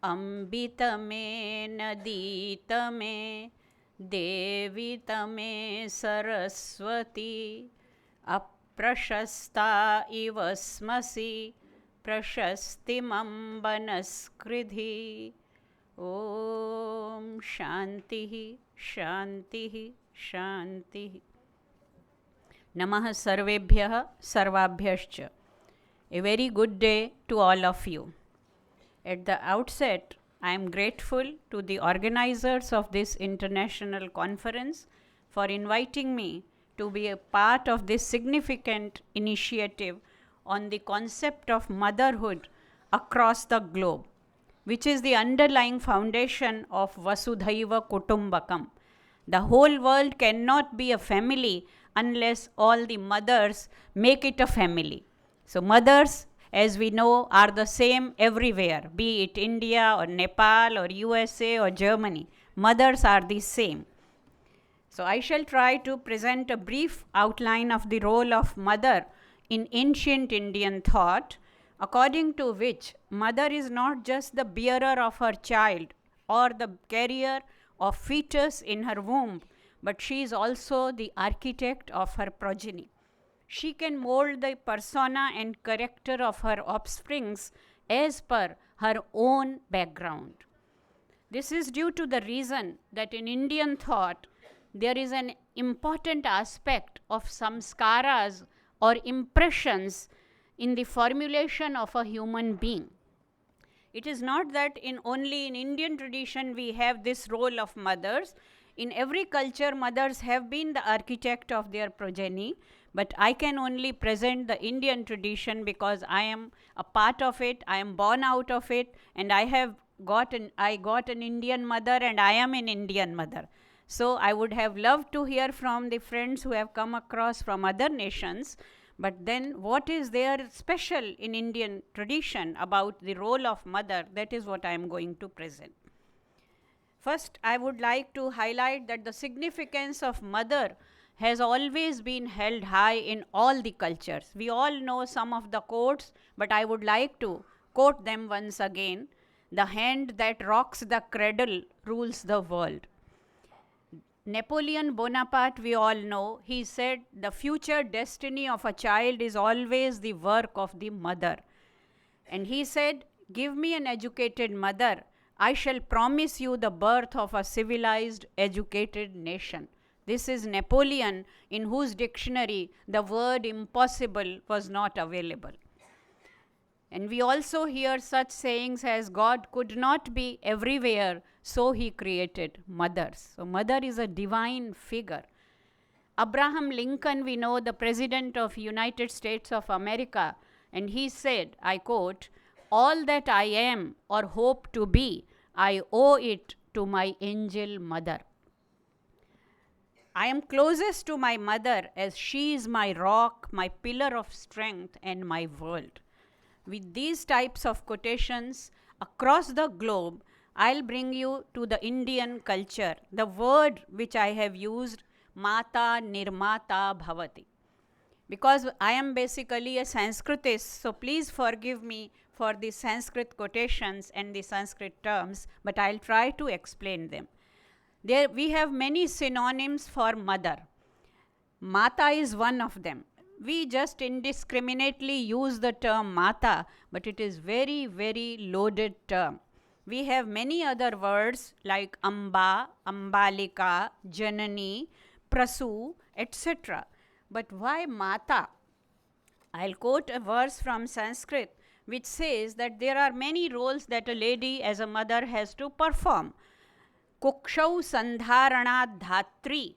અંબિ તમે નદી તમે દેવી તમે સરસ્વતી અપ્રશસ્તા ઇવ સ્મસી પ્રશસ્તિમં વનસ્કૃધિ. ઓમ શાંતિ શાંતિ શાંતિ. નમઃ સર્વેભ્યઃ સર્વાભ્યશ્ચ. A very good day to all of you. At the outset, I am grateful to the organizers of this international conference for inviting me to be a part of this significant initiative on the concept of motherhood across the globe, which is the underlying foundation of Vasudhaiva Kutumbakam. The whole world cannot be a family unless all the mothers make it a family. So, mothers, as we know, are the same everywhere, be it India or Nepal or USA or Germany. Mothers are the same. So, I shall try to present a brief outline of the role of mother in ancient Indian thought, according to which mother is not just the bearer of her child or the carrier of fetus in her womb, but she is also the architect of her progeny. She can mold the persona and character of her offsprings as per her own background. This is due to the reason that in Indian thought there is an important aspect of samskaras or impressions in the formulation of a human being. It is not that only in Indian tradition we have this role of mothers. In every culture, mothers have been the architect of their progeny, but I can only present the Indian tradition because I am a part of it, I am born out of it, and I got an Indian mother and I am an Indian mother. So I would have loved to hear from the friends who have come across from other nations, but then what is there special in Indian tradition about the role of mother? That is what I am going to present. First, I would like to highlight that the significance of mother has always been held high in all the cultures. We all know some of the quotes, but I would like to quote them once again. The hand that rocks the cradle rules the world. Napoleon Bonaparte, we all know, he said the future destiny of a child is always the work of the mother. And he said, give me an educated mother, I shall promise you the birth of a civilized, educated nation. This is Napoleon, in whose dictionary the word impossible was not available. And we also hear such sayings as God could not be everywhere, so he created mothers. So mother is a divine figure. Abraham Lincoln, we know, the President of United States of America, and he said, I quote, all that I am or hope to be, I owe it to my angel mother. I am closest to my mother as she is my rock, my pillar of strength, and my world. With these types of quotations across the globe, I'll bring you to the Indian culture, the word which I have used, Mata Nirmata Bhavati. Because I am basically a Sanskritist, so please forgive me for the Sanskrit quotations and the Sanskrit terms, but I'll try to explain them. There we have many synonyms for mother. Mata is one of them. We just indiscriminately use the term Mata, but it is very, very loaded term. We have many other words like Amba, Ambalika, Janani, Prasu, etc. But why Mata? I'll quote a verse from Sanskrit which says that there are many roles that a lady as a mother has to perform. Kukshau sandharanat dhatri,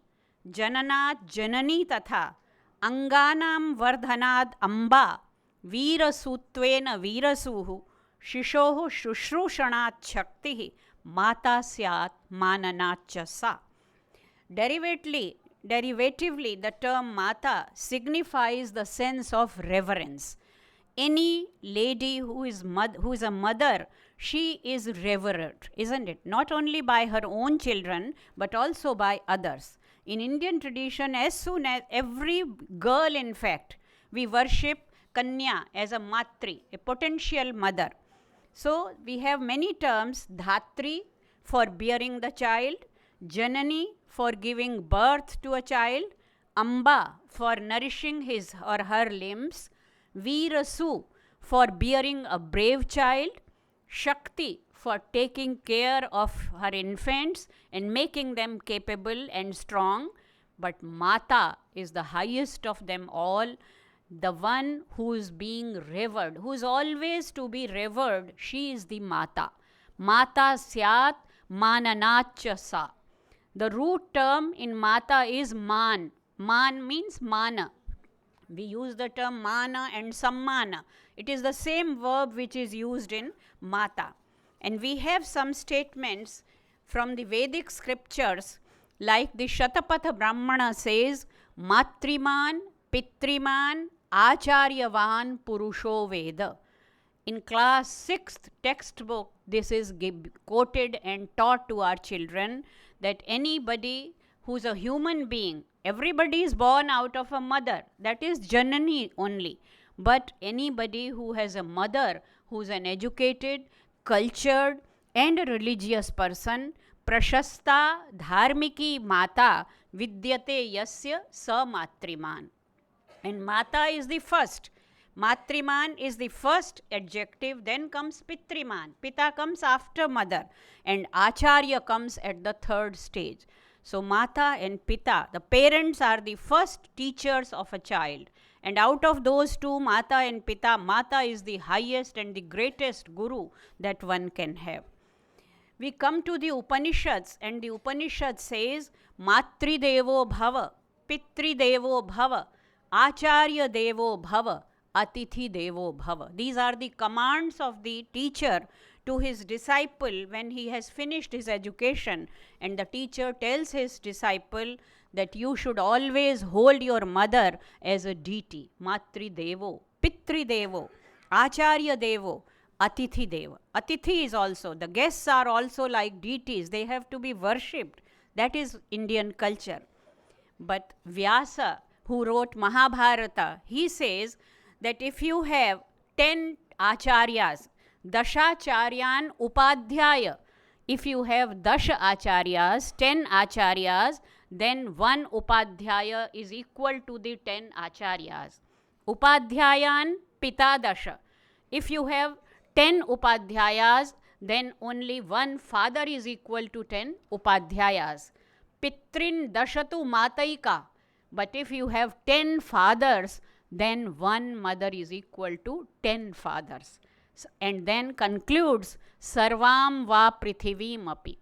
jananat janani tatha, anganam vardhanat amba, veerasutvena veerasuhu, shishohu shushrushanat shaktihi, mata syat mananat cha sa. Derivatively, the term mata signifies the sense of reverence. Any lady who is a mother, she is revered, isn't it? Not only by her own children, but also by others. In Indian tradition, as soon as every girl, in fact, we worship Kanya as a matri, a potential mother. So we have many terms: Dhatri for bearing the child, Janani for giving birth to a child, Amba for nourishing his or her limbs, Veerasu for bearing a brave child, Shakti for taking care of her infants and making them capable and strong. But Mata is the highest of them all, the one who is being revered, who is always to be revered. She is the Mata. Mata syat mananacha sa. The root term in Mata is man. Man means mana. We use the term mana and sammana. It is the same verb which is used in Mata. And we have some statements from the Vedic scriptures, like the Shatapatha Brahmana says, Matriman, Pitriman, Acharyavan Purusho Veda. In class 6th textbook, this is quoted and taught to our children, that anybody who's a human being, everybody is born out of a mother, that is Janani only. But anybody who has a mother who's an educated, cultured and a religious person, Prashasta Dharmiki Mata Vidyate Yasya Sa Matriman. And Mata is the first. Matriman is the first adjective, then comes Pitriman. Pita comes after mother, and Acharya comes at the third stage. So Mata and Pita, the parents are the first teachers of a child. And out of those two, Mata and Pita, Mata is the highest and the greatest guru that one can have. We come to the Upanishads, and the Upanishad says, Matri Devo Bhava, Pitri Devo Bhava, Acharya Devo Bhava, Atithi Devo Bhava. These are the commands of the teacher to his disciple when he has finished his education, and the teacher tells his disciple that you should always hold your mother as a deity. Matri Devo, Pitri Devo, Acharya Devo, Atithi Deva. Atithi is also, the guests are also like deities. They have to be worshipped. That is Indian culture. But Vyasa, who wrote Mahabharata, he says that if you have 10 acharyas, Dashacharyan Upadhyaya, if you have Dasha acharyas, 10 acharyas, then one Upadhyaya is equal to the 10 acharyas. Upadhyayan Pita Dasha. If you have 10 Upadhyayas, then only one father is equal to 10 Upadhyayas. Pitrin Dashatu Mataika. But if you have 10 fathers, then one mother is equal to 10 fathers. And then concludes, Sarvam va prithivim api.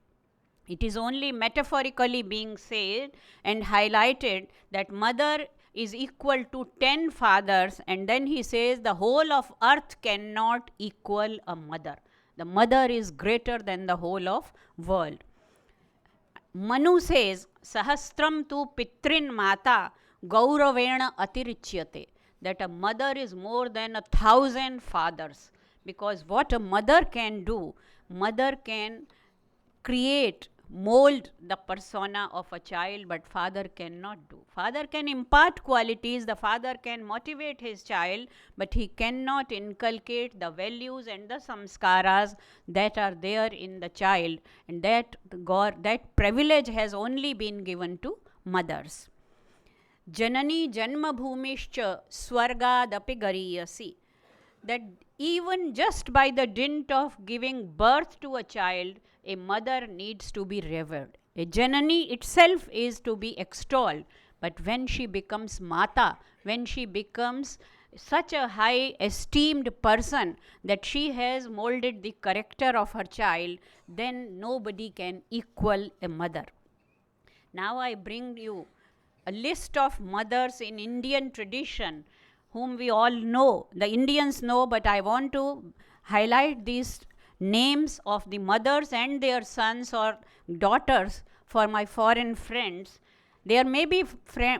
It is only metaphorically being said and highlighted that mother is equal to 10 fathers, and then he says the whole of earth cannot equal a mother. The mother is greater than the whole of world. Manu says, Sahastram tu pitrin mata gauravena atirichyate, that a mother is more than 1,000 fathers. Because what a mother can do, mother can create, mold the persona of a child, but father cannot do. Father can impart qualities, the father can motivate his child, but he cannot inculcate the values and the samskaras that are there in the child, and that privilege has only been given to mothers. Janani janma bhumischa swargadapi gariyasi, that even just by the dint of giving birth to a child, a mother needs to be revered. A Janani itself is to be extolled, but when she becomes Mata, when she becomes such a high esteemed person that she has molded the character of her child, then nobody can equal a mother. Now I bring you a list of mothers in Indian tradition whom we all know. The Indians know, but I want to highlight these names of the mothers and their sons or daughters for my foreign friends. There may be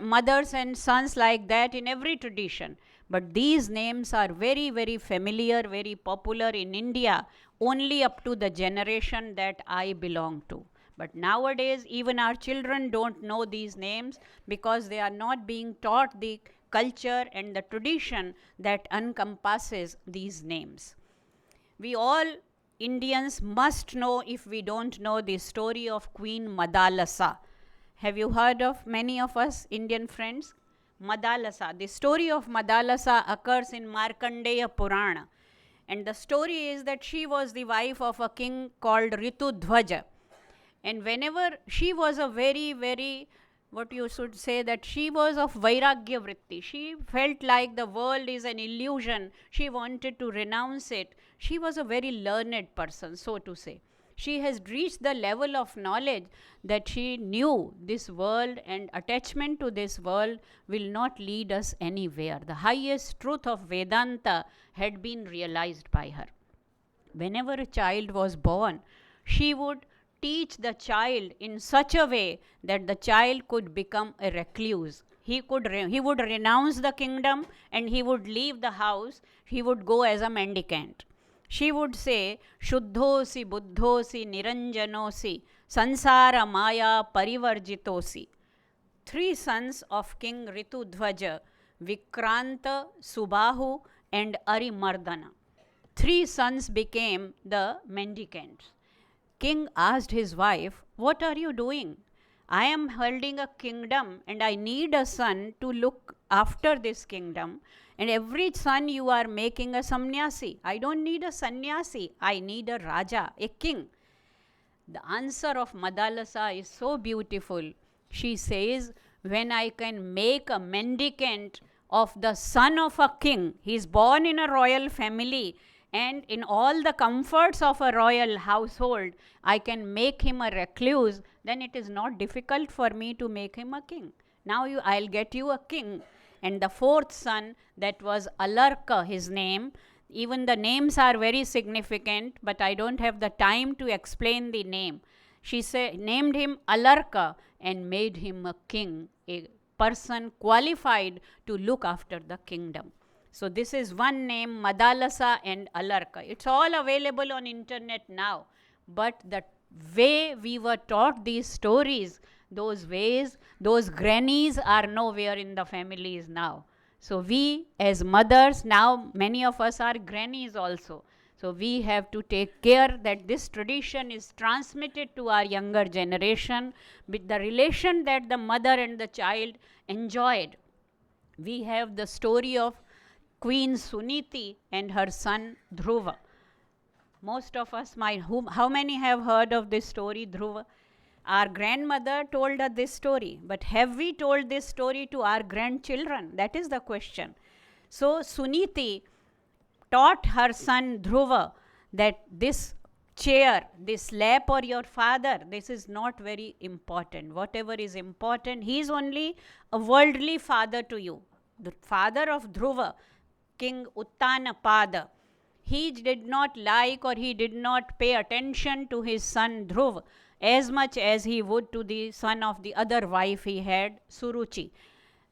mothers and sons like that in every tradition, but these names are very, very familiar, very popular in India, only up to the generation that I belong to. But nowadays, even our children don't know these names because they are not being taught the culture and the tradition that encompasses these names. We all Indians must know, if we don't know, the story of Queen Madalasa. Have you heard of, many of us Indian friends? Madalasa. The story of Madalasa occurs in Markandeya Purana. And the story is that she was the wife of a king called Ritudhwaja. And whenever she was a very, very, what you should say, that she was of Vairagya Vritti. She felt like the world is an illusion. She wanted to renounce it. She was a very learned person, so to say. She has reached the level of knowledge that she knew this world and attachment to this world will not lead us anywhere. The highest truth of Vedanta had been realized by her. Whenever a child was born, she would teach the child in such a way that the child could become a recluse. He would renounce the kingdom and he would leave the house. He would go as a mendicant. She would say, Shuddhosi, Buddhosi, Niranjanosi, Sansara Maya Parivarjitosi. 3 sons of King Ritudhwaja, Vikranta, Subahu, and Arimardana. 3 sons became the mendicants. King asked his wife, "What are you doing? I am holding a kingdom and I need a son to look after this kingdom. And every son you are making a sannyasi. I don't need a sannyasi. I need a Raja, a king." The answer of Madalasa is so beautiful. She says, when I can make a mendicant of the son of a king, he is born in a royal family, and in all the comforts of a royal household, I can make him a recluse, then it is not difficult for me to make him a king. Now I'll get you a king. And the 4th son, that was Alarka, his name. Even the names are very significant, but I don't have the time to explain the name. She named him Alarka and made him a king, a person qualified to look after the kingdom. So this is one name, Madalasa and Alarka. It's all available on internet now. But the way we were taught these stories, those ways, those grannies are nowhere in the families now. So we as mothers, now many of us are grannies also. So we have to take care that this tradition is transmitted to our younger generation with the relation that the mother and the child enjoyed. We have the story of Queen Suniti and her son Dhruva. Most of us might, how many have heard of this story, Dhruva? Our grandmother told us this story, but have we told this story to our grandchildren? That is the question. So Suniti taught her son Dhruva that this chair, this lap for your father, this is not very important. Whatever is important, he is only a worldly father to you. The father of Dhruva, King Uttanapada, he did not like or he did not pay attention to his son Dhruv as much as he would to the son of the other wife he had, Suruchi.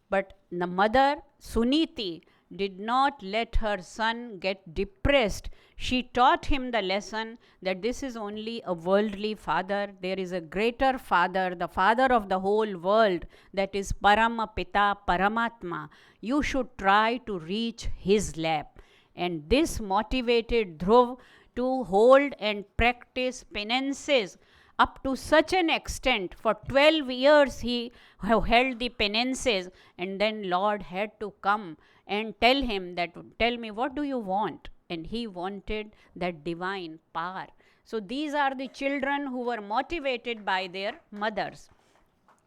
But the mother, Suniti, did not let her son get depressed. She taught him the lesson that this is only a worldly father. There is a greater father, the father of the whole world, that is Paramapita, Paramatma. You should try to reach his lap. And this motivated Dhruv to hold and practice penances up to such an extent. For 12 years he held the penances, and then Lord had to come and tell him that, tell me, what do you want? And he wanted that divine power. So these are the children who were motivated by their mothers.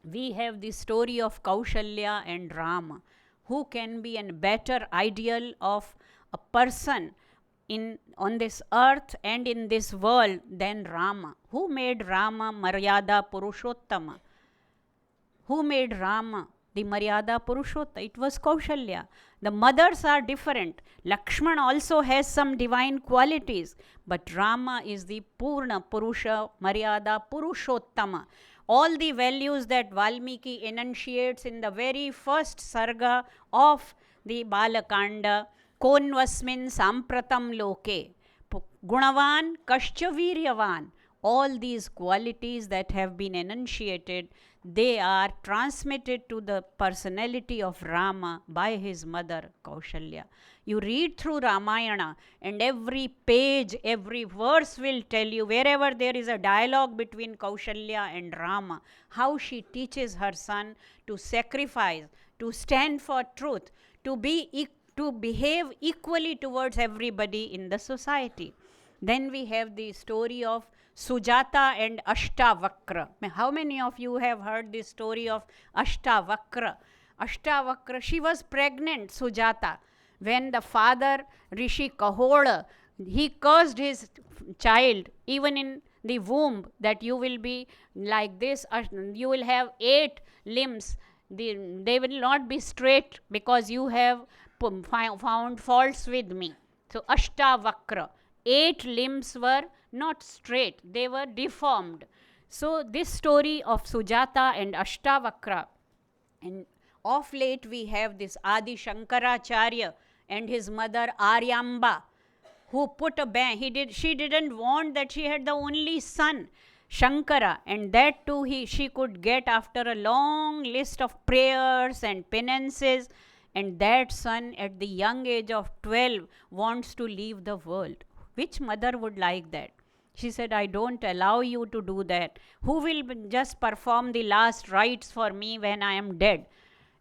We have the story of Kaushalya and Rama. Who can be a better ideal of a person on this earth and in this world than Rama? Who made Rama Maryada Purushottama? Who made Rama the Maryada Purushottama? It was Kaushalya. The mothers are different. Lakshman also has some divine qualities, but Rama is the Purna Purusha Maryada Purushottama. All the values that Valmiki enunciates in the very first sarga of the Balakanda, Konvasmin Sampratam Loke, Gunavan Kashcha Viryavan, all these qualities that have been enunciated, they are transmitted to the personality of Rama by his mother Kaushalya. You read through Ramayana, and every page, every verse will tell you, wherever there is a dialogue between Kaushalya and Rama, how she teaches her son to sacrifice, to stand for truth, to behave equally towards everybody in the society. Then we have the story of Sujata and Ashtavakra. How many of you have heard the story of Ashtavakra? Ashtavakra, she was pregnant, Sujata, when the father Rishi Kahoda, he cursed his child even in the womb, that you will be like this, you will have 8 limbs, they will not be straight because you have found faults with me. So Ashtavakra, 8 limbs were not straight, they were deformed. So this story of Sujata and Ashtavakra, and of late we have this Adi Shankaracharya and his mother Aryamba, who put a ban. She didn't want that she had the only son, Shankara, and that too she could get after a long list of prayers and penances. And that son at the young age of 12 wants to leave the world. Which mother would like that? She said, I don't allow you to do that. Who will just perform the last rites for me when I am dead?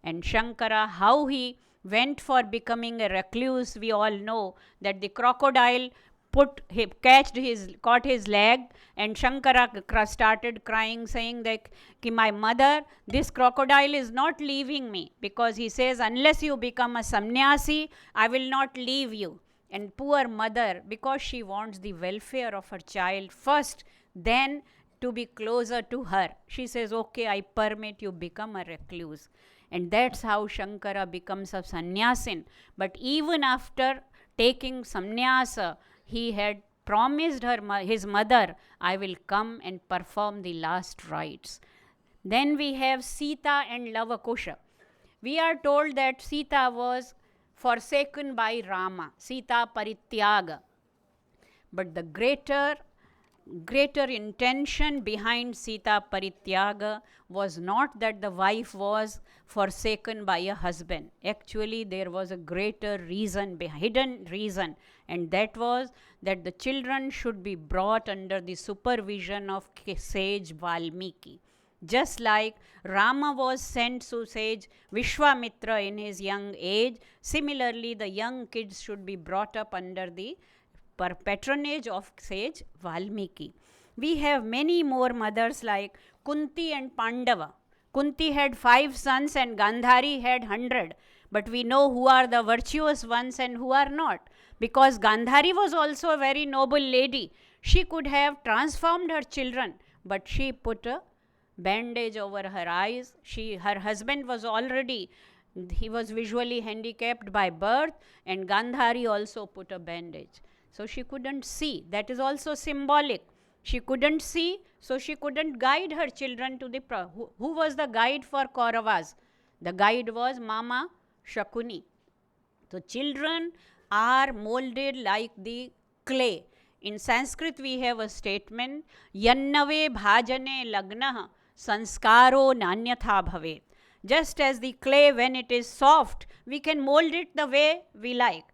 And Shankara, how he went for becoming a recluse, we all know that the crocodile caught his leg, and Shankara started crying, saying that my mother, this crocodile is not leaving me, because he says, unless you become a sannyasi, I will not leave you. And poor mother, because she wants the welfare of her child first, then to be closer to her, she says, okay, I permit you become a recluse. And that's how Shankara becomes a sannyasin. But even after taking sannyasa, he had promised his mother, I will come and perform the last rites. Then we have Sita and Lavakusha. We are told that Sita was forsaken by Rama, Sita Parityaga. But the greater intention behind Sita Parityaga was not that the wife was forsaken by a husband. Actually, there was a greater reason, hidden reason, and that was that the children should be brought under the supervision of sage Valmiki. Just like Rama was sent to sage Vishwamitra in his young age, similarly the young kids should be brought up under the patronage of sage Valmiki. We have many more mothers like Kunti and Pandava. Kunti had 5 sons and Gandhari had 100. But we know who are the virtuous ones and who are not. Because Gandhari was also a very noble lady. She could have transformed her children, but she put a bandage over her eyes. Her husband was he was visually handicapped by birth, and Gandhari also put a bandage. So she couldn't see. That is also symbolic. She couldn't see, so she couldn't guide her children to the... Who was the guide for Kauravas? The guide was Mama Shakuni. So children are molded like the clay. In Sanskrit we have a statement, Yannave bhajane lagnah sanskaro nanyatha bhavet. Just as the clay, when it is soft, we can mold it the way we like.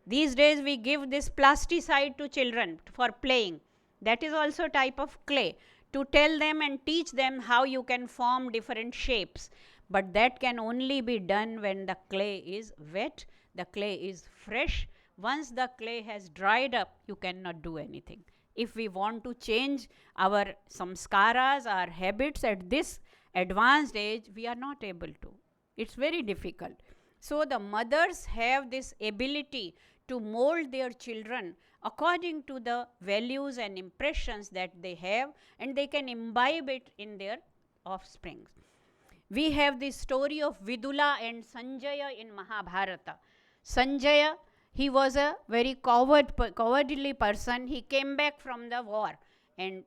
These days we give this plasticide to children for playing. That is also a type of clay, to tell them and teach them how you can form different shapes. But that can only be done when the clay is wet, the clay is fresh. Once the clay has dried up, you cannot do anything. If we want to change our samskaras, our habits at this advanced age, we are not able to. It's very difficult. So the mothers have this ability to mold their children according to the values and impressions that they have, and they can imbibe it in their offspring. We have the story of Vidula and Sanjaya in Mahabharata. Sanjaya, he was a very cowardly person. He came back from the war, and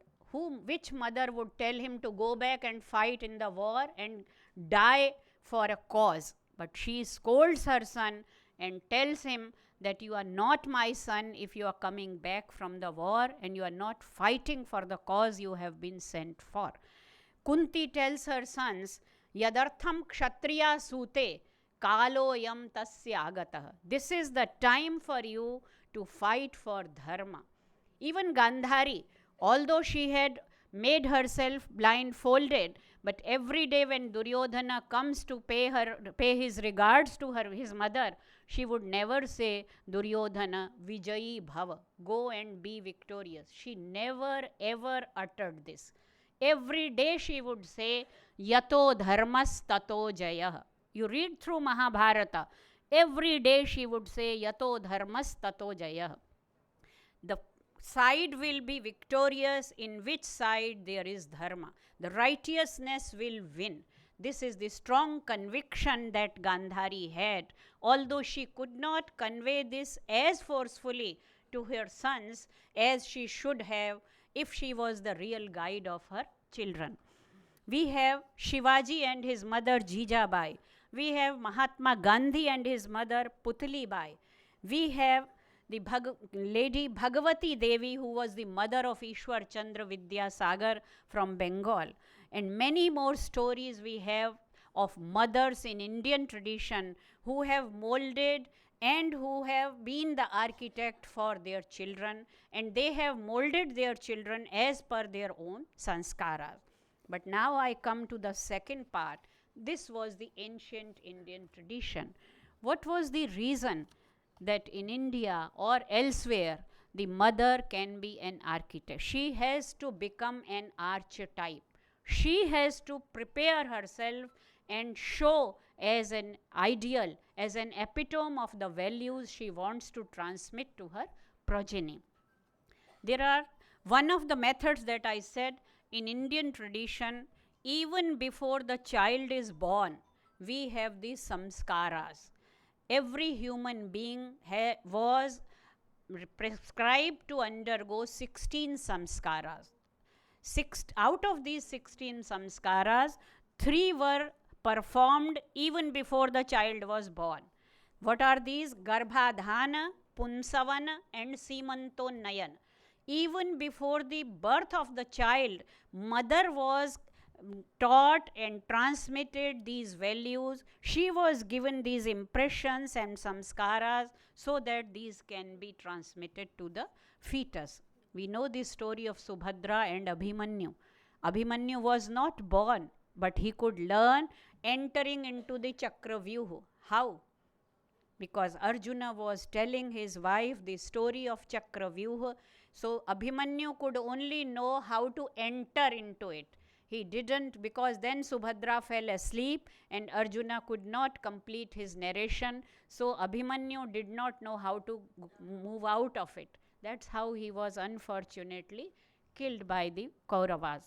which mother would tell him to go back and fight in the war and die for a cause? But she scolds her son and tells him that you are not my son if you are coming back from the war and you are not fighting for the cause you have been sent for. Kunti tells her sons, Yadartham kshatriya sute kaloyam tasya agatah. This is the time for you to fight for dharma. Even Gandhari, although she had made herself blindfolded, but every day when Duryodhana comes to pay his regards to his mother, she would never say, Duryodhana Vijayi Bhava, go and be victorious. She never ever uttered this. Every day she would say, Yato dharmas tato jayah. You read through Mahabharata, every day she would say, Yato dharmas tato jayah. The side will be victorious in which side there is dharma. The righteousness will win. This is the strong conviction that Gandhari had, although she could not convey this as forcefully to her sons as she should have if she was the real guide of her children. We have Shivaji and his mother Jijabai. We have Mahatma Gandhi and his mother Putli Bai. We have the Lady Bhagavati Devi, who was the mother of Ishwar Chandra Vidyasagar from Bengal. And many more stories we have of mothers in Indian tradition who have molded and who have been the architect for their children, and they have molded their children as per their own sanskaras. But now I come to the second part. This was the ancient Indian tradition. What was the reason that in India or elsewhere the mother can be an architect? She has to become an archetype. She has to prepare herself and show as an ideal, as an epitome of the values she wants to transmit to her progeny. There are one of the methods that I said in Indian tradition, even before the child is born, we have these samskaras. Every human being was prescribed to undergo 16 samskaras. Out of these 16 samskaras, 3 were performed even before the child was born. What are these? Garbhadhana, Punsavana and Simantonayan. Even before the birth of the child, mother was taught and transmitted these values. She was given these impressions and samskaras so that these can be transmitted to the fetus. We know the story of Subhadra and Abhimanyu. Abhimanyu was not born, but he could learn entering into the Chakravyuha. How? Because Arjuna was telling his wife the story of Chakravyuha. So Abhimanyu could only know how to enter into it. He didn't, because then Subhadra fell asleep and Arjuna could not complete his narration. So Abhimanyu did not know how to move out of it. That's how he was unfortunately killed by the Kauravas.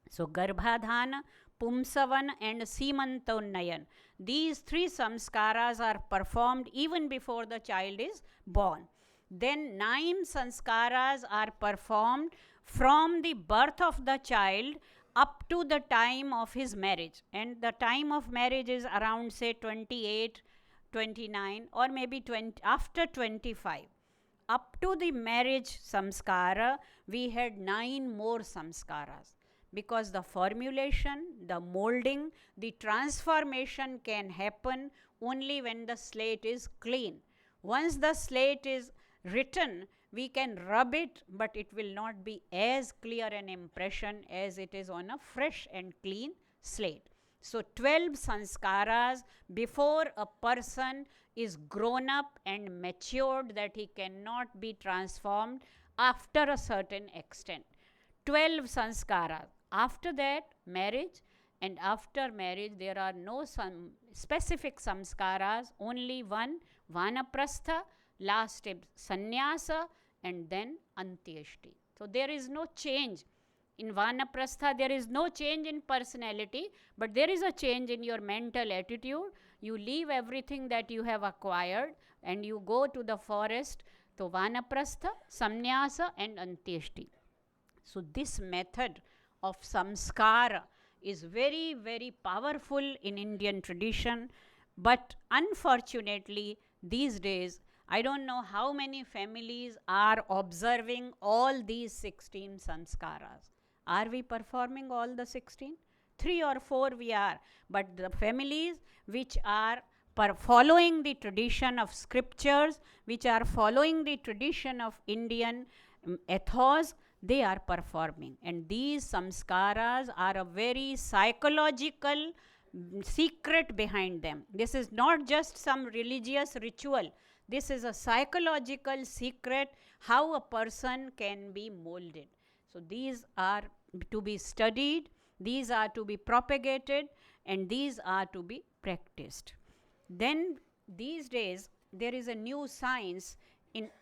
So Garbhadhana, Pumsavan and Simantonayan. These 3 samskaras are performed even before the child is born. Then 9 sanskaras are performed from the birth of the child up to the time of his marriage. And the time of marriage is around say 28, 29 or maybe 20, after 25. Up to the marriage samskara, we had 9 more samskaras. Because the formulation, the molding, the transformation can happen only when the slate is clean. Once the slate is written, we can rub it, but it will not be as clear an impression as it is on a fresh and clean slate. So 12 sanskaras before a person is grown up and matured, that he cannot be transformed after a certain extent. 12 sanskaras. After that, marriage, and after marriage there are no specific samskaras, only one, Vanaprastha, last step Sannyasa, and then Antyeshti. So there is no change. In Vanaprastha, there is no change in personality, but there is a change in your mental attitude. You leave everything that you have acquired and you go to the forest. So Vanaprastha, Sannyasa and Antyeshti. So this method of samskara is very, very powerful in Indian tradition, but unfortunately these days I don't know how many families are observing all these 16 samskaras. Are we performing all the 16? 3 or 4 we are, but the families which are following the tradition of scriptures, which are following the tradition of Indian ethos, they are performing. And these samskaras are a very psychological secret behind them. This is not just some religious ritual. This is a psychological secret how a person can be molded. So these are to be studied, these are to be propagated, and these are to be practiced. Then these days there is a new science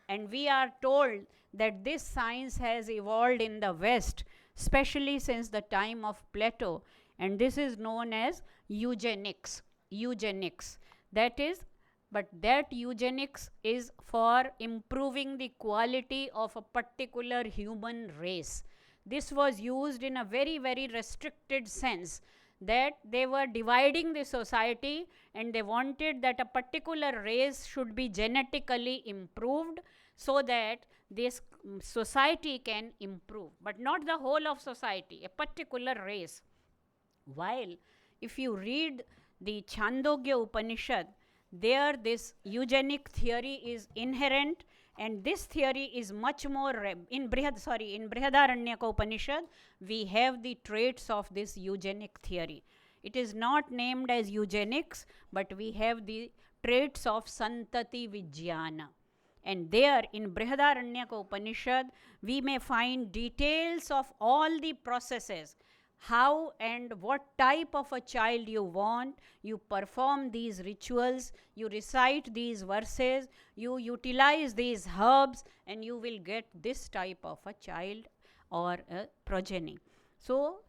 and we are told that this science has evolved in the West, especially since the time of Plato, and this is known as eugenics. That is, but that eugenics is for improving the quality of a particular human race. This was used in a very, very restricted sense, that they were dividing the society and they wanted that a particular race should be genetically improved so that this society can improve, but not the whole of society, a particular race. While if you read the Chandogya Upanishad, there this eugenic theory is inherent, and this theory is much more in Brihadaranyaka Upanishad we have the traits of this eugenic theory. It is not named as eugenics, but we have the traits of Santati Vijnana. And there in Brihadaranyaka Upanishad we may find details of all the processes, how and what type of a child you want. You perform these rituals, you recite these verses, you utilize these herbs, and you will get this type of a child or a progeny. So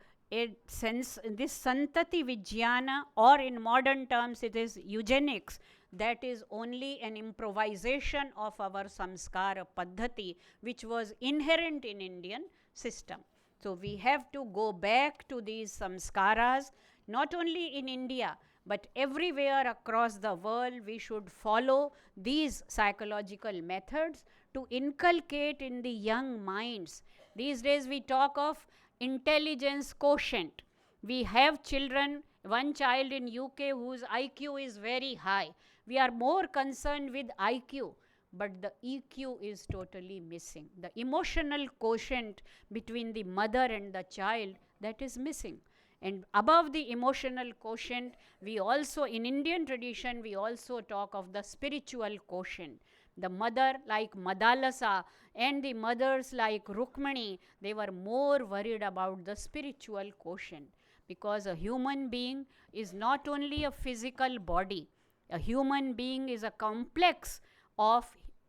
since this Santati Vijnana, or in modern terms it is eugenics, that is only an improvisation of our samskara paddhati, which was inherent in Indian system. So we have to go back to these samskaras, not only in India, but everywhere across the world. We should follow these psychological methods to inculcate in the young minds. These days we talk of intelligence quotient. We have children, one child in UK whose IQ is very high. We are more concerned with IQ, but the EQ is totally missing. The emotional quotient between the mother and the child, that is missing. And above the emotional quotient, we also, in Indian tradition, we also talk of the spiritual quotient. The mother like Madalasa and the mothers like Rukmani, they were more worried about the spiritual quotient, because a human being is not only a physical body. A human being is a complex of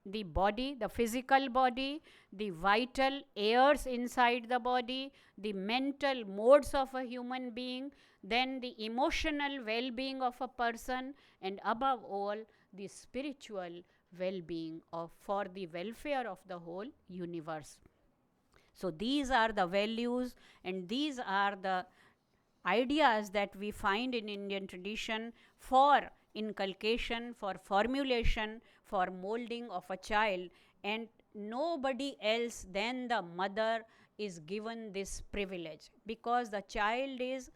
the body, the physical body, the vital airs inside the body, the mental modes of a human being, then the emotional well-being of a person, and above all, the spiritual well-being for the welfare of the whole universe. So these are the values and these are the ideas that we find in Indian tradition for inculcation, for formulation, for molding of a child, and nobody else than the mother is given this privilege, because the child is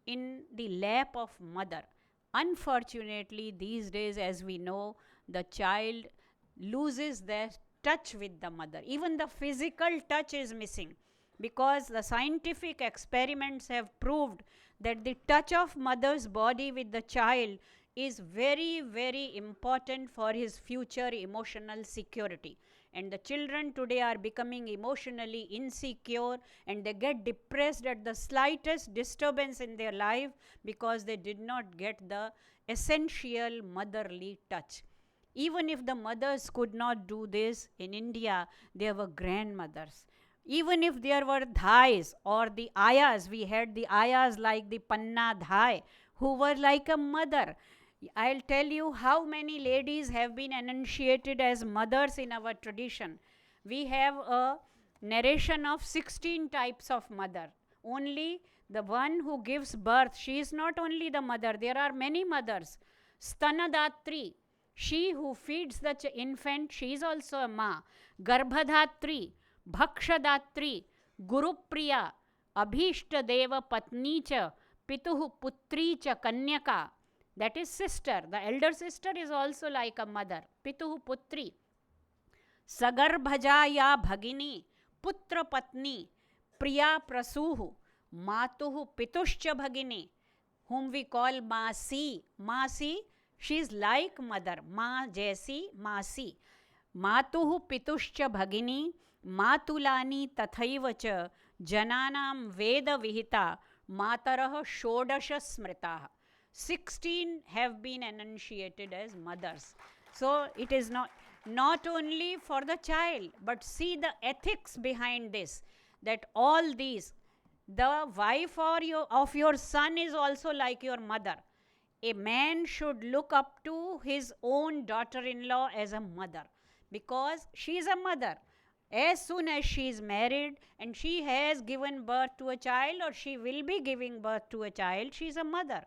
in the lap of mother. Unfortunately, these days, as we know, the child loses their touch with the mother. Even the physical touch is missing, because the scientific experiments have proved that the touch of mother's body with the child is very, very important for his future emotional security. And the children today are becoming emotionally insecure, and they get depressed at the slightest disturbance in their life because they did not get the essential motherly touch. Even if the mothers could not do this, in India there were grandmothers. Even if there were dhais or the ayas, we had the ayas like the Panna Dhai, who were like a mother. I'll tell you how many ladies have been enunciated as mothers in our tradition. We have a narration of 16 types of mother. Only the one who gives birth, she is not only the mother, there are many mothers. Stanadatri, she who feeds the infant, she is also a ma. Garbhadatri, Bhakshadatri, Gurupriya, abhishta deva patni cha pituh putri cha kanyaka. That is sister. The elder sister is also like a mother. Pituh putri. Sagarbhaja ya bhagini putra patni priya prasuhu matuhu pitushcha bhagini, whom we call Masi. Masi, she is like mother. Ma jaisi Masi. Matuhu pitushcha bhagini matulani tathaiva cha jananam veda vihita matarah shodasha smritaha. 16 have been enunciated as mothers. So it is not only for the child, but see the ethics behind this, that all these, the wife of your son is also like your mother. A man should look up to his own daughter-in-law as a mother, because she is a mother. As soon as she is married and she has given birth to a child, or she will be giving birth to a child, she is a mother.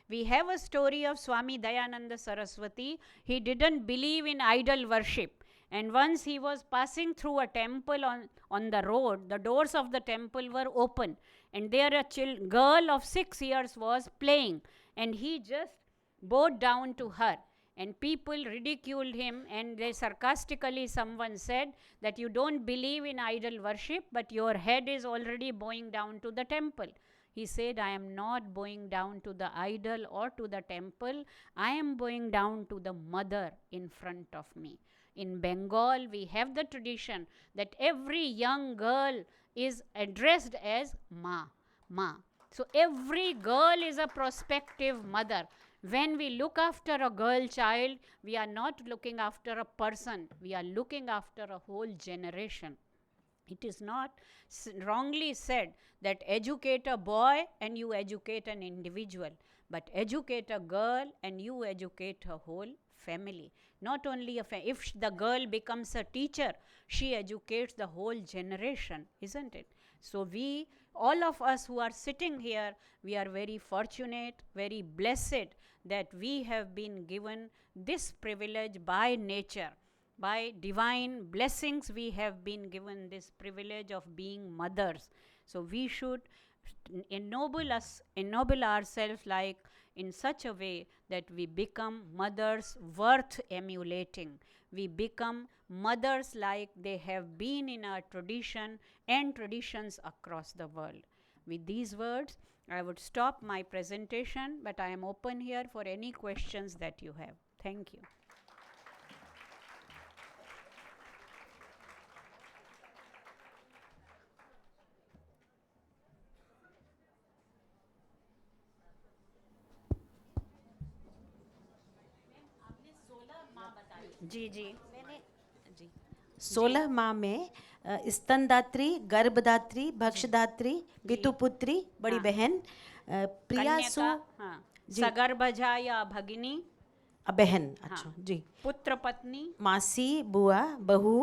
We have a story of Swami Dayananda Saraswati. He didn't believe in idol worship. And once he was passing through a temple on the road, the doors of the temple were open. And there a girl of 6 years was playing. And he just bowed down to her. And people ridiculed him, and they sarcastically, someone said that you don't believe in idol worship, but your head is already bowing down to the temple. He said, I am not bowing down to the idol or to the temple. I am bowing down to the mother in front of me. In Bengal, we have the tradition that every young girl is addressed as Ma. Ma. So every girl is a prospective mother. When we look after a girl child, we are not looking after a person. We are looking after a whole generation. It is not wrongly said that educate a boy and you educate an individual, but educate a girl and you educate a whole family. Not only if the girl becomes a teacher, she educates the whole generation, isn't it? So we, all of us who are sitting here, we are very fortunate, very blessed that we have been given this privilege by nature. By divine blessings, we have been given this privilege of being mothers. So we should ennoble ourselves like in such a way that we become mothers worth emulating. We become mothers like they have been in our tradition and traditions across the world. With these words, I would stop my presentation, but I am open here for any questions that you have. Thank you. जी जी मैंने जी 16 माह में स्तनदात्री, गर्भदात्री, भक्षदात्री, पितुपुत्री, बड़ी बहन, प्रियासु, हाँ, सगर्भजा या भगिनी, बहन, अच्छा जी, पुत्र पत्नी, मासी, बुआ, बहू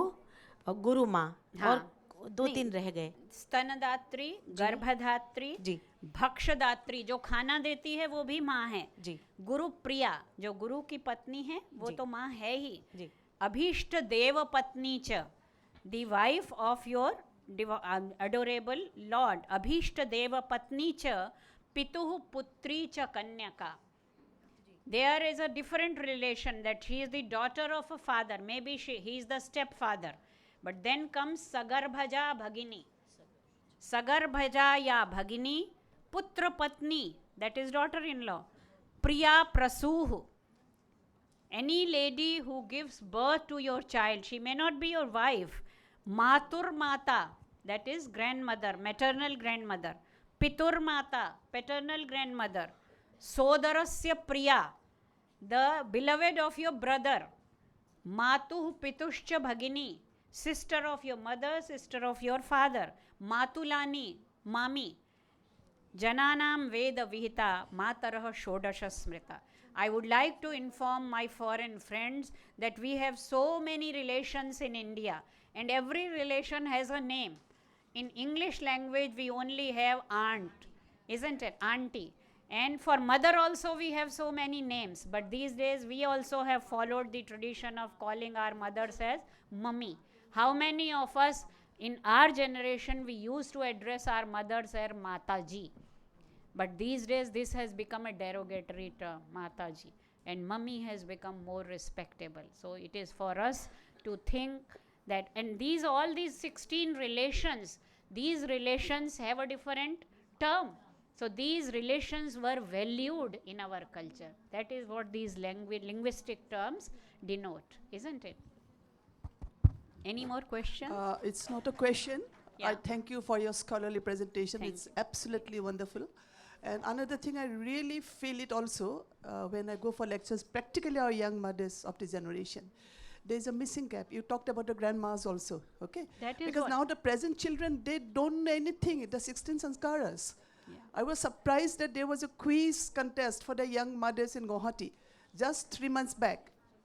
और गुरु माँ, और 2-3 रह गए। स्तनदात्री, गर्भधात्री जी, भक्षदात्री जो खाना देती है वो भी माँ है जी, गुरु प्रिया जो गुरु की पत्नी है वो तो माँ है ही जी, अभीष्ट देव पत्नी च, the wife of your adorable Lord, अभीष्ट देव पत्नी च, पितुः पुत्री च कन्यका. There is a different relation that she is the daughter of a father, maybe he is the stepfather. But then comes Sagarbhaja Bhagini. Sagarbhaja ya Bhagini, Putra Patni, that is daughter-in-law. Priya Prasuhu. Any lady who gives birth to your child, she may not be your wife. Matur Mata, that is grandmother, maternal grandmother. Pitur Mata, paternal grandmother. Sodarasya Priya, the beloved of your brother. Matuh Pitushcha Bhagini, sister of your mother, sister of your father. Matulani, mami. Jananam Veda Vihita, Mataraha Shodasha Smrita. I would like to inform my foreign friends that we have so many relations in India, and every relation has a name. In English language, we only have aunt, isn't it? Auntie. And for mother also we have so many names, but these days we also have followed the tradition of calling our mothers as mummy. How many of us In our generation, we used to address our mothers as Mataji. But these days, this has become a derogatory term, Mataji. And mummy has become more respectable. So it is for us to think that, and all these 16 relations, these relations have a different term. So these relations were valued in our culture. That is what these linguistic terms denote, isn't it? Any more questions? It's not a question. I Yeah. thank you for your scholarly presentation. Thank It's absolutely wonderful. And another thing, I really feel it also when I go for lectures, practically our young mothers of this generation. There's a missing gap. You talked about the grandmas also, okay? That is because what- now the present children, they don't know anything, the 16 sanskaras. Yeah. I was surprised that there was a quiz contest for the young mothers in Guwahati just 3 months back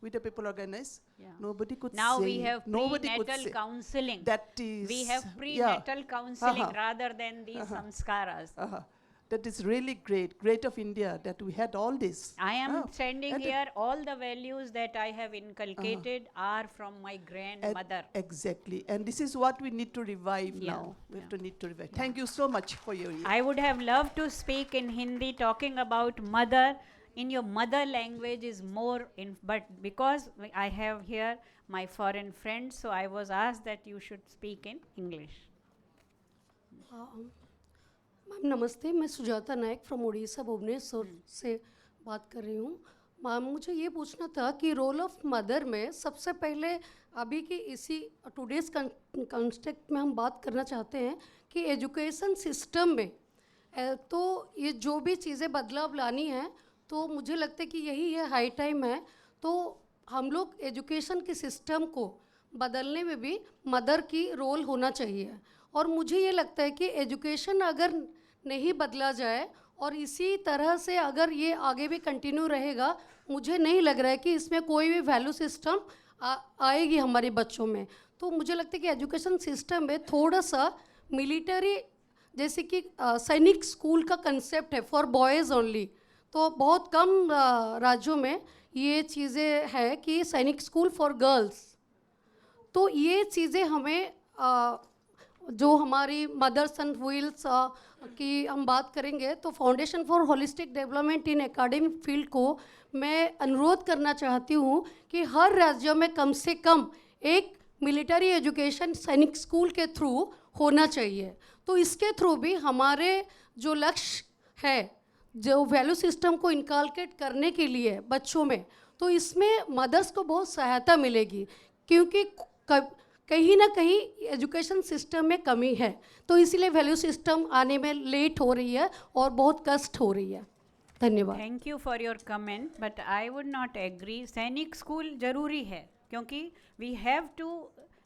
with the people organized. Yeah. Nobody could Now say. we have nobody could prenatal say. counseling. That is. We have yeah. prenatal counseling Uh-huh. rather than these samskaras. That is really great. Great of India that we had all this. I am Ah, standing and- here, all the values that I have inculcated are from my and- grandmother. Exactly. And this is what we need to revive Yeah, now. We have yeah. to need to revive. Thank you so much for your ear. I would have loved to speak in Hindi talking about mother. In your mother language is more, but because I have here my foreign friends, so I was asked that you should speak in English. Ma'am नमस्ते, मैं सुजाता नायक from Orissa Bhubaneswar से बात कर रही हूँ। Ma'am मुझे ये पूछना था कि रोल ऑफ मदर में सबसे पहले अभी की इसी टुडेज़ कॉन्टेक्स्ट में हम बात करना चाहते हैं कि एजुकेशन सिस्टम में तो ये जो भी चीज़ें बदलाव लानी है तो मुझे लगता है कि यही है हाई टाइम है। तो हम लोग एजुकेशन के सिस्टम को बदलने में भी मदर की रोल होना चाहिए। और मुझे ये लगता है कि एजुकेशन अगर नहीं बदला जाए और इसी तरह से अगर ये आगे भी कंटिन्यू रहेगा, मुझे नहीं लग रहा है कि इसमें कोई भी वैल्यू सिस्टम आएगी हमारे बच्चों में। तो मुझे लगता है कि एजुकेशन सिस्टम में थोड़ा सा मिलिट्री, जैसे कि सैनिक स्कूल का कंसेप्ट है फॉर बॉयज़ ओनली, तो बहुत कम राज्यों में ये चीज़ें है कि सैनिक स्कूल फॉर गर्ल्स। तो ये चीज़ें हमें जो हमारी मदर्स एंड व्हील्स की हम बात करेंगे तो foundation for holistic development in academic field को मैं अनुरोध करना चाहती हूँ कि हर राज्य में कम से कम एक मिलिट्री एजुकेशन सैनिक स्कूल के थ्रू होना चाहिए। तो इसके थ्रू भी हमारे जो लक्ष्य है, जो वैल्यू सिस्टम को इनकलकेट करने के लिए बच्चों में, तो इसमें मदर्स को बहुत सहायता मिलेगी, क्योंकि कहीं ना कहीं एजुकेशन सिस्टम में कमी है। तो इसीलिए वैल्यू सिस्टम आने में लेट हो रही है और बहुत कष्ट हो रही है। धन्यवाद। Thank you for your comment, but I would not agree. सैनिक स्कूल जरूरी है क्योंकि we have to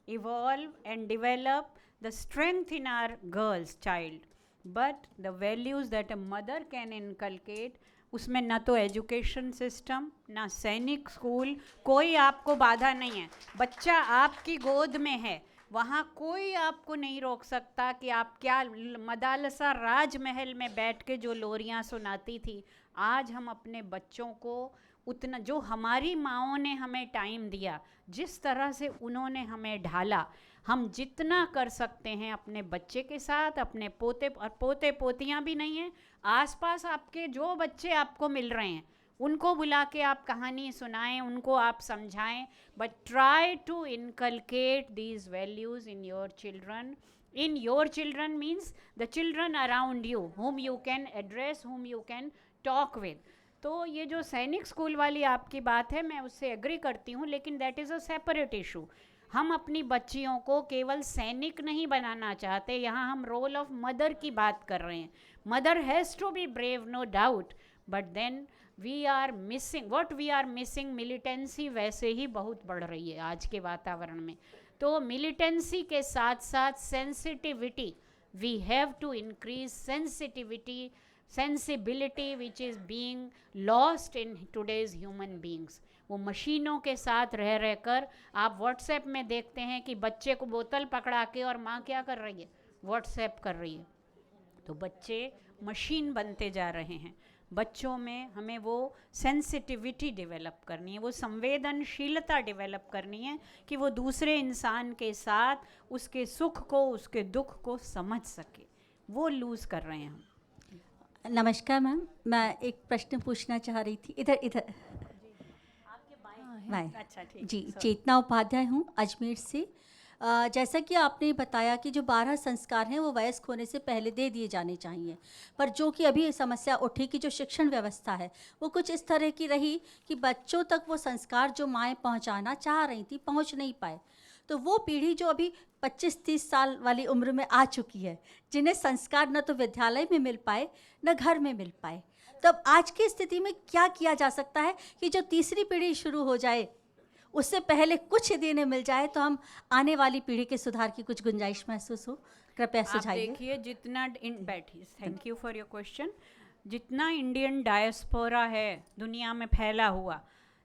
evolve and develop the strength in our girls child, but the values that a mother can inculcate, उसमें ना तो education system ना सैनिक school, कोई आपको बाधा नहीं है। बच्चा आपकी गोद में है, वहाँ कोई आपको नहीं रोक सकता कि आप क्या मदालसा राजमहल में बैठ के जो लोरियाँ सुनाती थी, आज हम अपने बच्चों को उतना, जो हमारी माँओं ने हमें टाइम दिया, जिस तरह से उन्होंने हमें ढाला, हम जितना कर सकते हैं अपने बच्चे के साथ, अपने पोते और पोते पोतियाँ भी नहीं हैं, आसपास आपके जो बच्चे आपको मिल रहे हैं उनको बुला के आप कहानी सुनाएं, उनको आप समझाएं, but try to inculcate these values in your children. In your children means the children around you, whom you can address, whom you can talk with. तो ये जो सैनिक स्कूल वाली आपकी बात है, मैं उससे एग्री करती हूँ, लेकिन that is a separate issue. हम अपनी बच्चियों को केवल सैनिक नहीं बनाना चाहते, यहाँ हम रोल ऑफ मदर की बात कर रहे हैं। Mother has to be brave, no doubt, but then we are missing, what we are missing, militancy वैसे ही बहुत बढ़ रही है आज के वातावरण में। तो मिलिटेंसी के साथ साथ sensitivity, we have to increase sensitivity, sensibility which is being lost in today's human beings. वो मशीनों के साथ रह रहकर आप व्हाट्सएप में देखते हैं कि बच्चे को बोतल पकड़ा के और माँ क्या कर रही है, व्हाट्सएप कर रही है। तो बच्चे मशीन बनते जा रहे हैं। बच्चों में हमें वो सेंसिटिविटी डेवलप करनी है, वो संवेदनशीलता डेवलप करनी है कि वो दूसरे इंसान के साथ उसके सुख को, उसके दुख को समझ सके। वो लूज़ कर रहे हैं हम। नमस्कार मैम, मैं एक प्रश्न पूछना चाह रही थी। इधर इधर बाय। अच्छा, ठीक। जी, चेतना उपाध्याय हूँ अजमेर से। जैसा कि आपने बताया कि जो 12 संस्कार हैं वो वयस्क होने से पहले दे दिए जाने चाहिए, पर जो कि अभी समस्या उठी कि जो शिक्षण व्यवस्था है वो कुछ इस तरह की रही कि बच्चों तक वो संस्कार जो माएँ पहुँचाना चाह रही थी पहुँच नहीं पाए। तो वो पीढ़ी जो अभी 25-30 साल वाली उम्र में आ चुकी है, जिन्हें संस्कार न तो विद्यालय में मिल पाए न घर में मिल पाए, तब आज की स्थिति में क्या किया जा सकता है कि जो तीसरी पीढ़ी शुरू हो जाए उससे पहले कुछ दिन मिल जाए तो हम आने वाली पीढ़ी के सुधार की कुछ गुंजाइश महसूस हो? कृपया आप सुझाइए। देखिए, जितना बैठिए, thank you for your question. जितना इंडियन डायस्पोरा है दुनिया में फैला हुआ,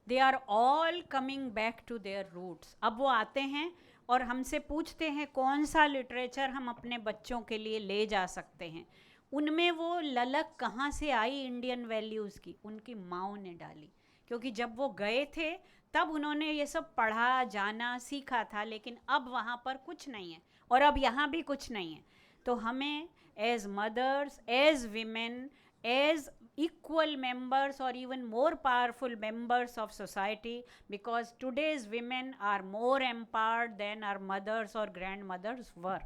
they are all coming back to their roots. अब वो आते हैं और हमसे पूछते हैं कौन सा लिटरेचर हम अपने बच्चों के लिए ले जा सकते हैं। उनमें वो ललक कहाँ से आई इंडियन वैल्यूज़ की? उनकी माँओं ने डाली, क्योंकि जब वो गए थे तब उन्होंने ये सब पढ़ा, जाना, सीखा था, लेकिन अब वहाँ पर कुछ नहीं है और अब यहाँ भी कुछ नहीं है। तो हमें as mothers, as women, as equal members or even more powerful members of society, because today's women are more empowered than our mothers or grandmothers were,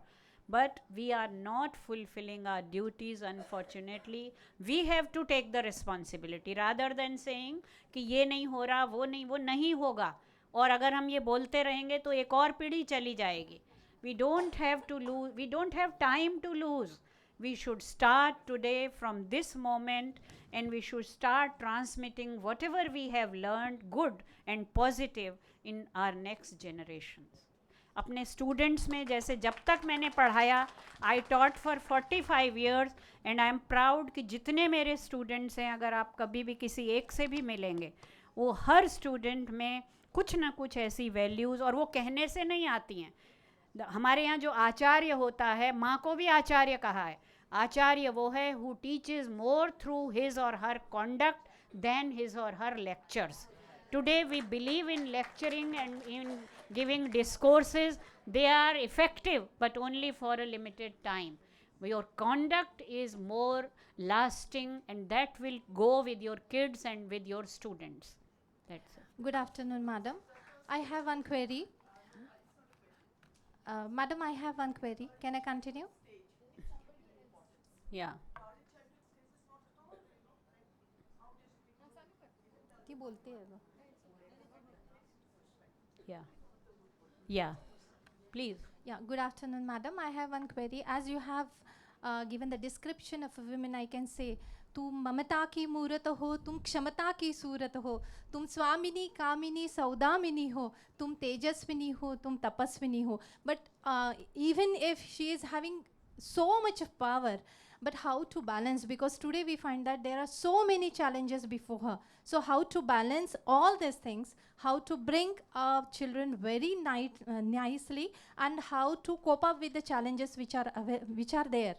but we are not fulfilling our duties, unfortunately. We have to take the responsibility rather than saying कि ये नहीं हो रहा, वो नहीं होगा, और अगर हम ये बोलते रहेंगे तो एक और पीढ़ी चली जाएगी। We don't have to lose, we don't have time to lose. We should start today from this moment, and we should start transmitting whatever we have learned good and positive in our next generations. अपने students में, जैसे जब तक मैंने पढ़ाया, I taught for 45 years and I am proud कि जितने मेरे स्टूडेंट्स हैं, अगर आप कभी भी किसी एक से भी मिलेंगे, वो हर स्टूडेंट में कुछ ना कुछ ऐसी वैल्यूज़, और वो कहने से नहीं आती हैं। हमारे यहाँ जो आचार्य होता है, माँ को भी आचार्य कहा है। आचार्य वो है who teaches more through his or her conduct than his or her lectures. Today we believe in lecturing and in giving discourses. They are effective, but only for a limited time. Your conduct is more lasting, and that will go with your kids and with your students. That's it. Good afternoon, madam. I have one query. Madam, I have one query. Can I continue? Yeah. क्या बोलते हैं वो? Yeah. Yeah. Please. Yeah, good afternoon, madam. I have one query. As you have given the description of a woman, I can say, तुम ममता की मूरत हो, तुम क्षमता की सूरत हो, तुम स्वामिनी, कामिनी, सौदामिनी हो, तुम तेजस्विनी हो, तुम तपस्विनी हो. But even if she is having so much of power, but how to balance? Because today we find that there are so many challenges before her. So how to balance all these things, how to bring our children very nicely, and how to cope up with the challenges which are there.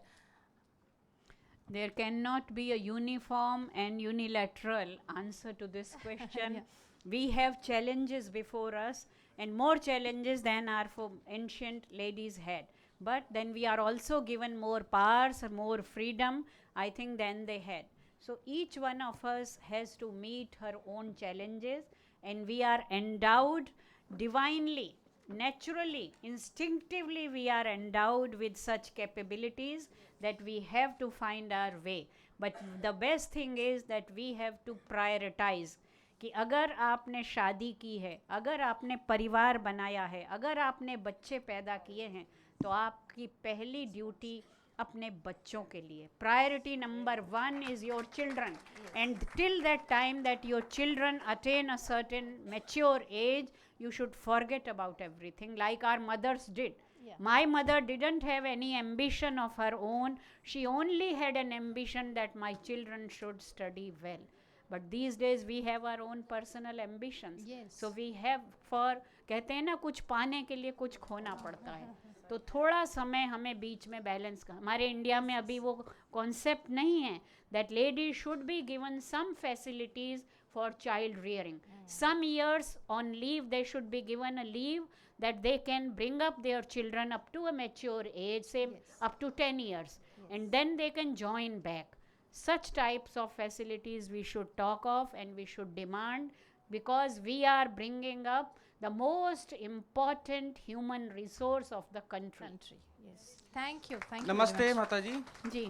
There cannot be a uniform and unilateral answer to this question. Yeah. We have challenges before us, and more challenges than our ancient ladies had. But then we are also given more powers, more freedom, I think, than they had. So each one of us has to meet her own challenges, and we are endowed divinely, naturally, instinctively, we are endowed with such capabilities that we have to find our way. But the best thing is that we have to prioritize. कि अगर आपने शादी की है, अगर आपने परिवार बनाया है, अगर आपने बच्चे पैदा किए हैं, तो आपकी पहली ड्यूटी अपने बच्चों के लिए, priority number 1 is your children. And till that time that your children attain a certain mature age, you should forget about everything like our mothers did. Yeah. My mother didn't have any ambition of her own. She only had an ambition that my children should study well. But these days we have our own personal ambitions. Yes. So we have, for कहते हैं ना, कुछ पाने के लिए कुछ खोना पड़ता है. तो थोड़ा समय हमें बीच में बैलेंस का, हमारे इंडिया में अभी वो कॉन्सेप्ट नहीं है that lady should be given some facilities for child rearing. Some years on leave they should be given a leave that they can bring up their children up to a mature age, say up to 10 years, and then they can join back. Such types of facilities we should talk of and we should demand, because we are bringing up the most important human resource of the country. Yes. Thank you. Thank you. Namaste, very much. Mataji. जी.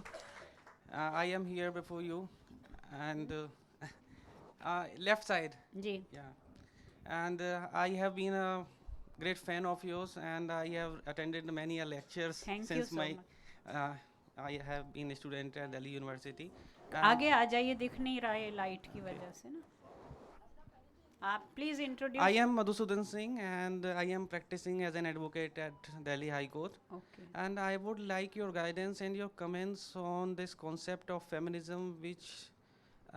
I am here before you, and left side. जी. Yeah. And I have been a great fan of yours, and I have attended many lectures Thank you since so my. much. I have been a student at Delhi University. आगे आ जाइए, दिख नहीं रहा है light की वजह से ना. आप please introduce. I am Madhusudan Singh, and I am practicing as an advocate at Delhi High Court. Okay. And I would like your guidance and your comments on this concept of feminism, which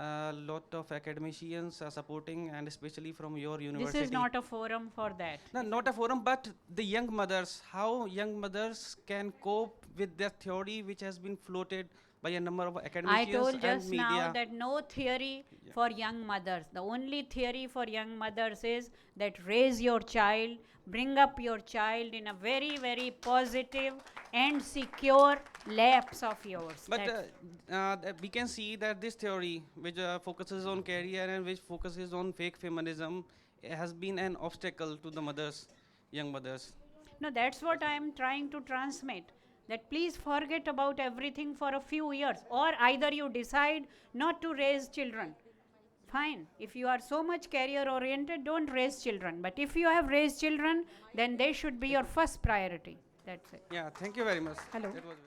a lot of academicians are supporting, and especially from your university. This is not a forum for that. No, not a forum, but the young mothers, how young mothers can cope with their theory which has been floated by a number of I academicians told and just media. now that no theory for young mothers. The only theory for young mothers is that raise your child, bring up your child in a very, very positive and secure laps of yours. But That's- we can see that this theory, which focuses on career and which focuses on fake feminism, has been an obstacle to the mothers, young mothers. no, that's what I am trying to transmit. That please forget about everything for a few years, or either you decide not to raise children. Fine. If you are so much career oriented, don't raise children. But if you have raised children, then they should be your first priority. That's it. Yeah, thank you very much. Hello. That was